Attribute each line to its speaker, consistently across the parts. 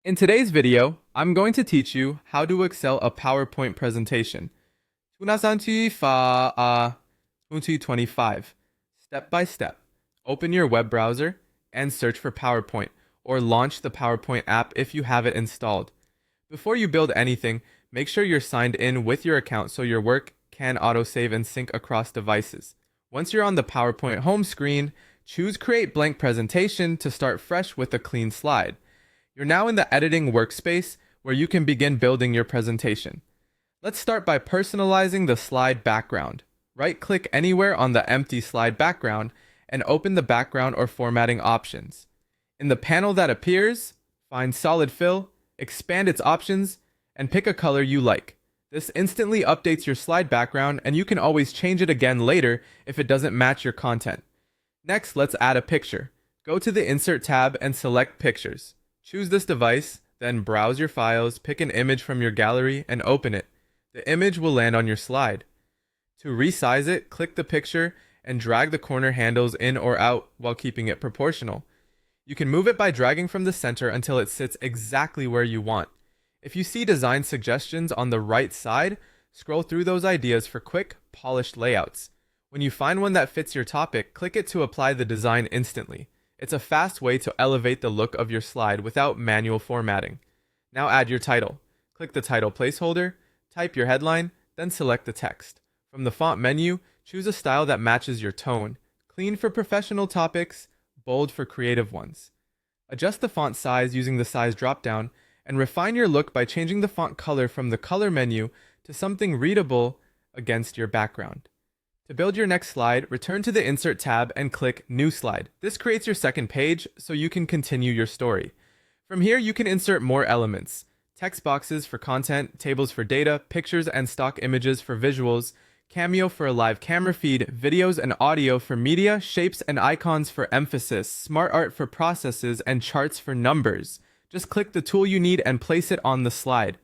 Speaker 1: In today's video, I'm going to teach you how to excel a PowerPoint presentation. 2025. Step by step. Open your web browser and search for PowerPoint, or launch the PowerPoint app if you have it installed. Before you build anything, make sure you're signed in with your account so your work can autosave and sync across devices. Once you're on the PowerPoint home screen, choose Create Blank Presentation to start fresh with a clean slide. You're now in the editing workspace where you can begin building your presentation. Let's start by personalizing the slide background. Right-click anywhere on the empty slide background and open the background or formatting options. In the panel that appears, find Solid Fill, expand its options, and pick a color you like. This instantly updates your slide background, and you can always change it again later if it doesn't match your content. Next, let's add a picture. Go to the Insert tab and select Pictures. Choose this device, then browse your files, pick an image from your gallery, and open it. The image will land on your slide. To resize it, click the picture and drag the corner handles in or out while keeping it proportional. You can move it by dragging from the center until it sits exactly where you want. If you see design suggestions on the right side, scroll through those ideas for quick, polished layouts. When you find one that fits your topic, click it to apply the design instantly. It's a fast way to elevate the look of your slide without manual formatting. Now add your title. Click the title placeholder, type your headline, then select the text. From the font menu, choose a style that matches your tone. Clean for professional topics, bold for creative ones. Adjust the font size using the size dropdown, and refine your look by changing the font color from the color menu to something readable against your background. To build your next slide, return to the Insert tab and click New Slide. This creates your second page so you can continue your story. From here, you can insert more elements: text boxes for content, tables for data, pictures and stock images for visuals, Cameo for a live camera feed, videos and audio for media, shapes and icons for emphasis, smart art for processes, and charts for numbers. Just click the tool you need and place it on the slide.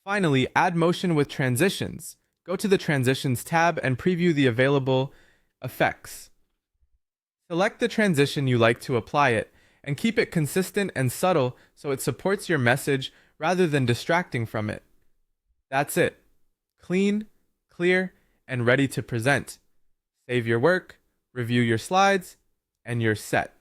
Speaker 1: Finally, add motion with transitions. Go to the Transitions tab and preview the available effects. Select the transition you like to apply it, and keep it consistent and subtle so it supports your message rather than distracting from it. That's it. Clean, clear, and ready to present. Save your work, review your slides, and you're set.